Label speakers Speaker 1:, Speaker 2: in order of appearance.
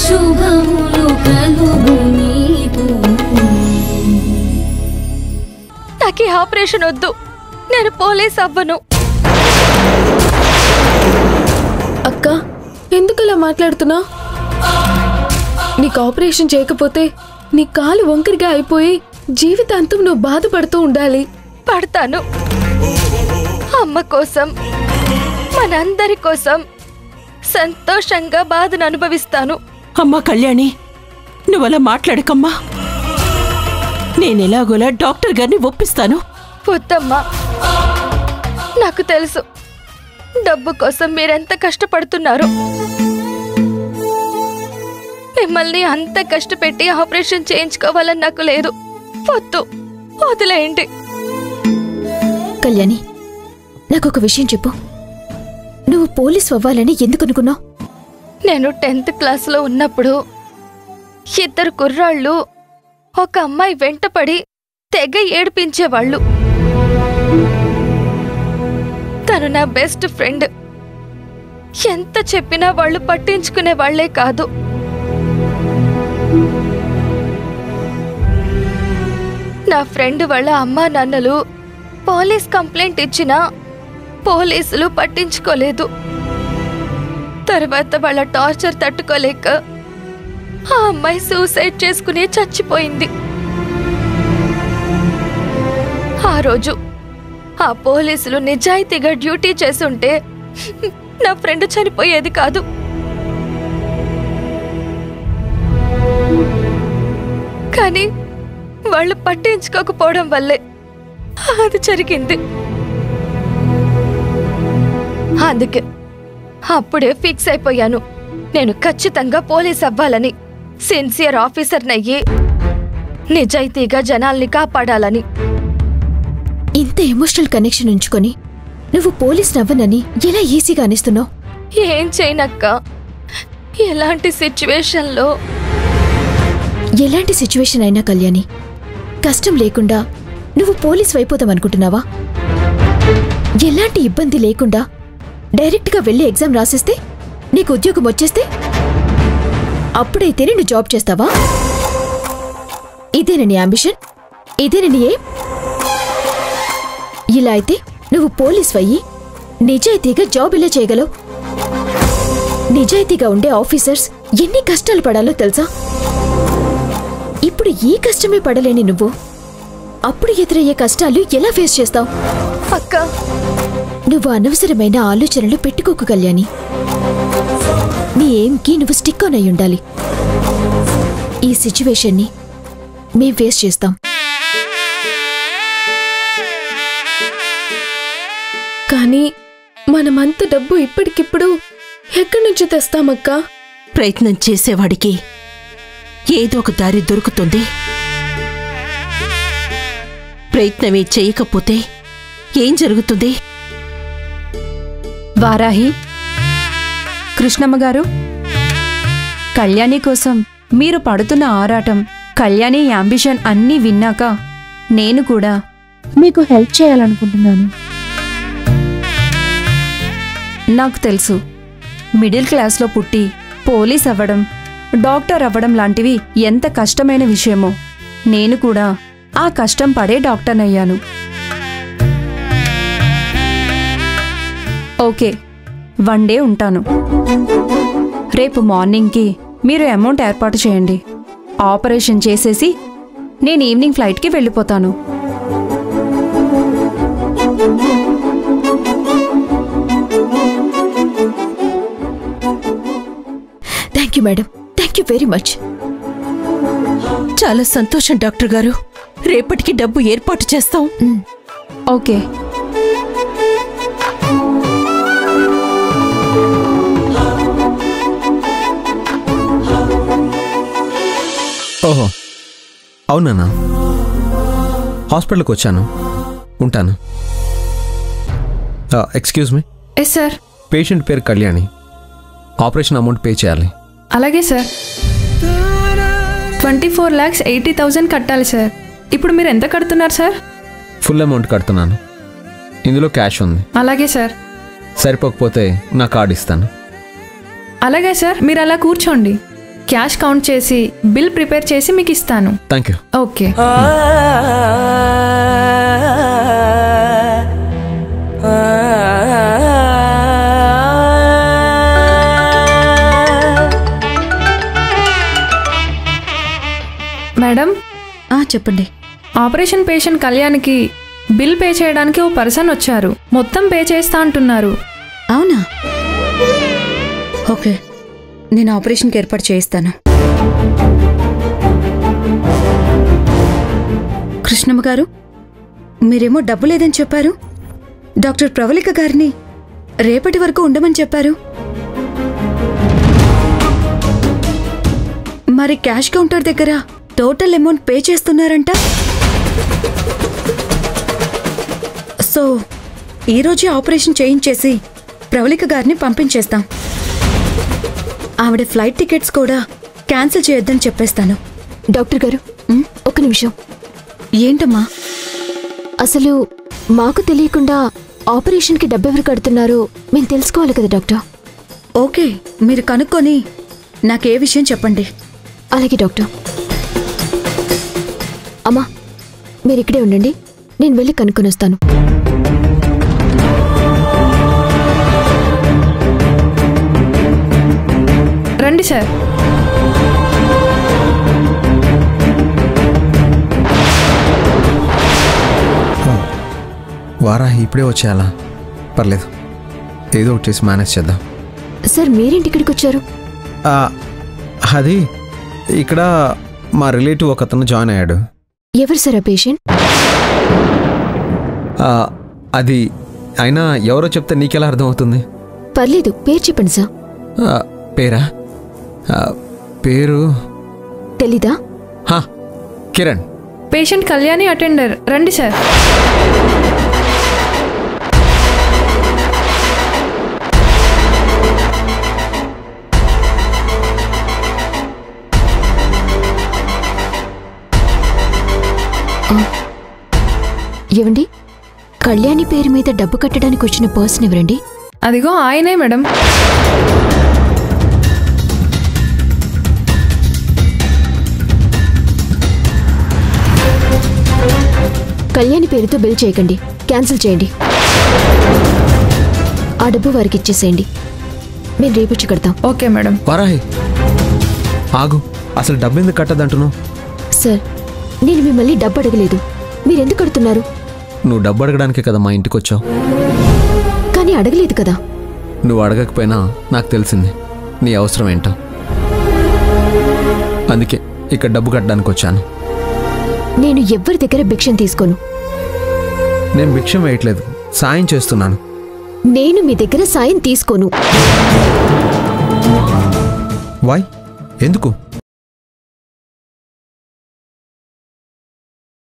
Speaker 1: శుభములు కలుగు నీకు.
Speaker 2: నాకు ఈ ఆపరేషన్ వద్దు, నేను పోలీస్ అవ్వను.
Speaker 3: అక్క, ఎందుకలా మాట్లాడుతున్నా? నీకు ఆపరేషన్ చేయకపోతే నీ కాలు వంకరిగా అయిపోయి జీవితాంతం నువ్వు బాధపడుతూ ఉండాలి.
Speaker 2: పడతాను. అమ్మ కోసం, మనందరి కోసం సంతోషంగా బాధను అనుభవిస్తాను.
Speaker 4: అమ్మా కళ్యాణి, నువ్వలా మాట్లాడకమ్మా. నేనెలాగోలా డాక్టర్ గారిని ఒప్పిస్తాను.
Speaker 2: వద్దమ్మా, నాకు తెలుసు డబ్బు కోసం మీరెంత కష్టపడుతున్నారు. మిమ్మల్ని అంత కష్టపెట్టి ఆపరేషన్ చేయించుకోవాలని నాకు లేదు. వద్దు, వదిలేయండి.
Speaker 5: కళ్యాణి, నాకొక విషయం చెప్పు. నువ్వు పోలీసు అవ్వాలని ఎందుకు అనుకున్నావు?
Speaker 2: నేను 10th క్లాస్లో ఉన్నప్పుడు 2 కుర్రాళ్ళు ఒక అమ్మాయి వెంటపడి తెగ ఏడిపించేవాళ్ళు. తను నా బెస్ట్ ఫ్రెండ్. ఎంత చెప్పినా వాళ్ళు పట్టించుకునే వాళ్లే కాదు. నా ఫ్రెండ్ వాళ్ళ అమ్మా నాన్నలు పోలీస్ కంప్లైంట్ ఇచ్చినా పోలీసులు పట్టించుకోలేదు. తర్వాత వాళ్ళ టార్చర్ తట్టుకోలేక ఆ అమ్మాయి సూసైడ్ చేసుకుని చచ్చిపోయింది. ఆ రోజు ఆ పోలీసులు నిజాయితీగా డ్యూటీ చేస్తుంటే నా ఫ్రెండ్ చనిపోయేది కాదు. కానీ వాళ్ళు పట్టించుకోకపోవడం వల్లే అది జరిగింది. అందుకే అప్పుడే ఫిక్స్ అయిపోయాను, నేను ఖచ్చితంగా పోలీస్ అవ్వాలని, సిన్సియర్ ఆఫీసర్నయ్యి నిజాయితీగా జనాల్ని కాపాడాలని.
Speaker 5: ఇంత ఎమోషనల్ కనెక్షన్ ఉంచుకొని నువ్వు పోలీస్ నవ్వనని ఎలా ఈజీగా అనిస్తున్నావు?
Speaker 2: ఏం చేయనక్క, ఎలాంటి
Speaker 5: సిచ్యువేషన్ అయినా కళ్యాణి, కష్టం లేకుండా నువ్వు పోలీస్ అయిపోతామనుకుంటున్నావా? ఎలాంటి ఇబ్బంది లేకుండా డైరెక్ట్గా వెళ్ళి ఎగ్జామ్ రాసిస్తే నీకు ఉద్యోగం వచ్చేస్తే అప్పుడైతేనే నువ్వు జాబ్ చేస్తావా? ఇదేనా నీ అంబిషన్? ఇదేనా నీ ఎయిమ్? ఇలా అయితే నువ్వు పోలీస్ అయ్యి నిజాయితీగా జాబ్ ఎలా చేయగలవు? నిజాయితీగా ఉండే ఆఫీసర్స్ ఎన్ని కష్టాలు పడాలో తెలుసా? ఇప్పుడు ఈ కష్టమే పడలేని నువ్వు అప్పుడు ఎదురయ్యే కష్టాలు ఎలా ఫేస్ చేస్తావు?
Speaker 2: అక్క,
Speaker 5: నువ్వు అనవసరమైన ఆలోచనలు పెట్టుకోకు కళ్యాణి. నీ ఎయిమ్కి నువ్వు స్టిక్ ఆన్ అయి ఉండాలి. ఈ సిచ్యువేషన్ని మేం ఫేస్ చేస్తాం.
Speaker 3: కానీ మనమంత డబ్బు ఇప్పటికిప్పుడు ఎక్కడి నుంచి తెస్తామక్కా?
Speaker 4: ప్రయత్నం చేసేవాడికి ఏదో ఒక దారి దొరుకుతుంది. ప్రయత్నమే చేయకపోతే ఏం జరుగుతుంది?
Speaker 6: వారాహి, కృష్ణమ్మ గారు, కళ్యాణి కోసం మీరు పడుతున్న ఆరాటం, కళ్యాణి యాంబిషన్ అన్నీ విన్నాక నేను కూడా మీకు హెల్ప్ చేయాలనుకుంటున్నాను. నాకు తెలుసు మిడిల్ క్లాస్లో పుట్టి పోలీస్ అవ్వడం, డాక్టర్ అవ్వడం లాంటివి ఎంత కష్టమైన విషయమో. నేను కూడా ఆ కష్టం పడే డాక్టర్నయ్యాను. ఓకే, 1 డే ఉంటాను. రేపు మార్నింగ్కి మీరు అమౌంట్ ఏర్పాటు చేయండి. ఆపరేషన్ చేసేసి నేను ఈవినింగ్ ఫ్లైట్కి వెళ్ళిపోతాను.
Speaker 5: Thank you madam, thank you very much.
Speaker 4: చాలా సంతోషం డాక్టర్ గారు. రేపటికి డబ్బు ఏర్పాటు చేస్తాం.
Speaker 6: ఓకే.
Speaker 7: ఓహో, అవునా? హాస్పిటల్కి వచ్చాను, ఉంటాను. Excuse me.
Speaker 3: Yes sir.
Speaker 7: Patient పేరు కళ్యాణి. ఆపరేషన్ అమౌంట్ పే చేయాలి.
Speaker 3: అలాగే సార్. 24,80,000 కట్టాలి సార్. ఇప్పుడు మీరు ఎంత కడుతున్నారు సార్?
Speaker 7: ఫుల్ అమౌంట్ కడుతున్నాను. ఇందులో క్యాష్ ఉంది.
Speaker 3: అలాగే సార్.
Speaker 7: సరిపోకపోతే నా కార్డు ఇస్తాను.
Speaker 3: అలాగే సార్, మీరు అలా కూర్చోండి. క్యాష్ కౌంట్ చేసి బిల్ ప్రిపేర్ చేసి మీకు ఇస్తాను.
Speaker 7: Thank you.
Speaker 3: ఓకే. మేడం,
Speaker 6: చెప్పండి.
Speaker 3: ఆపరేషన్ పేషెంట్ కళ్యాణ్కి బిల్ పే చేయడానికి ఓ పర్సన్ వచ్చారు. మొత్తం పే చేస్తా అంటున్నారు.
Speaker 6: అవునా? ఓకే, నేను ఆపరేషన్కి ఏర్పాటు చేయిస్తాను. కృష్ణమ్మ గారు, మీరేమో డబ్బు లేదని చెప్పారు. డాక్టర్ ప్రవళిక గారిని రేపటి వరకు ఉండమని చెప్పారు. మరి క్యాష్ కౌంటర్ దగ్గర టోటల్ అమౌంట్ పే చేస్తున్నారంట. సో ఈరోజే ఆపరేషన్ చేయించేసి ప్రవళిక గారిని పంపించేస్తాం. ఆవిడ ఫ్లైట్ టికెట్స్ కూడా క్యాన్సిల్ చేయొద్దని చెప్పేస్తాను.
Speaker 5: డాక్టర్ గారు, ఒక నిమిషం.
Speaker 6: ఏంటమ్మా?
Speaker 5: అసలు మాకు తెలియకుండా ఆపరేషన్కి డబ్బెవరు కడుతున్నారో మేము తెలుసుకోవాలి కదా డాక్టర్.
Speaker 6: ఓకే, మీరు కనుక్కొని నాకే విషయం చెప్పండి.
Speaker 5: అలాగే డాక్టర్. అమ్మా, మీరు ఇక్కడే ఉండండి, నేను వెళ్ళి కనుక్కొని వస్తాను.
Speaker 3: రండి సార్.
Speaker 7: వారాహి ఇప్పుడే వచ్చేయాలా? పర్లేదు, ఏదో ఒకటి చేసి మేనేజ్ చేద్దాం.
Speaker 5: సార్, మీరేంటి ఇక్కడికి వచ్చారు?
Speaker 7: అది ఇక్కడ మా రిలేటివ్ ఒక అతను జాయిన్ అయ్యాడు.
Speaker 5: ఎవరు సార్ ఆ పేషెంట్?
Speaker 7: అది అయినా ఎవరో చెప్తే నీకెలా అర్థమవుతుంది?
Speaker 5: పర్లేదు, పేరు చెప్పండి సార్.
Speaker 7: పేరా? పేరు
Speaker 5: తెలీదా?
Speaker 7: కిరణ్.
Speaker 3: Patient Kalyani attender. రండి సార్.
Speaker 5: ఏవండి, కళ్యాణి పేరు మీద డబ్బు కట్టడానికి వచ్చిన పర్సన్ ఎవరండి?
Speaker 3: అదిగో ఆయనే మేడం.
Speaker 5: కళ్యాణి పేరుతో బిల్ చేయకండి, క్యాన్సిల్ చేయండి. ఆ డబ్బు వారికి ఇచ్చేసేయండి, మేము రేపొచ్చి కడతాం.
Speaker 3: Okay madam.
Speaker 7: వారాహి ఆగు, అసలు డబ్బు ఎందుకు కట్టదంటున్నావు?
Speaker 5: సార్, నేను మిమ్మల్ని డబ్బు అడగలేదు, మీరెందుకు కడుతున్నారు?
Speaker 7: నువ్వు డబ్బు అడగడానికే కదా మా ఇంటికి వచ్చావు.
Speaker 5: కానీ అడగలేదు కదా.
Speaker 7: నువ్వు అడగకపోయినా నాకు తెలిసింది నీ అవసరం ఏంటో. అందుకే ఇక్కడ డబ్బు కట్టడానికి వచ్చాను.
Speaker 5: నేను ఎవ్వరి దగ్గర భిక్షం తీసుకోను.
Speaker 7: నేను భిక్షం వేయట్లేదు, సాయం చేస్తున్నాను.
Speaker 5: నేను మీ దగ్గర సాయం తీసుకోను.
Speaker 7: వై? ఎందుకు?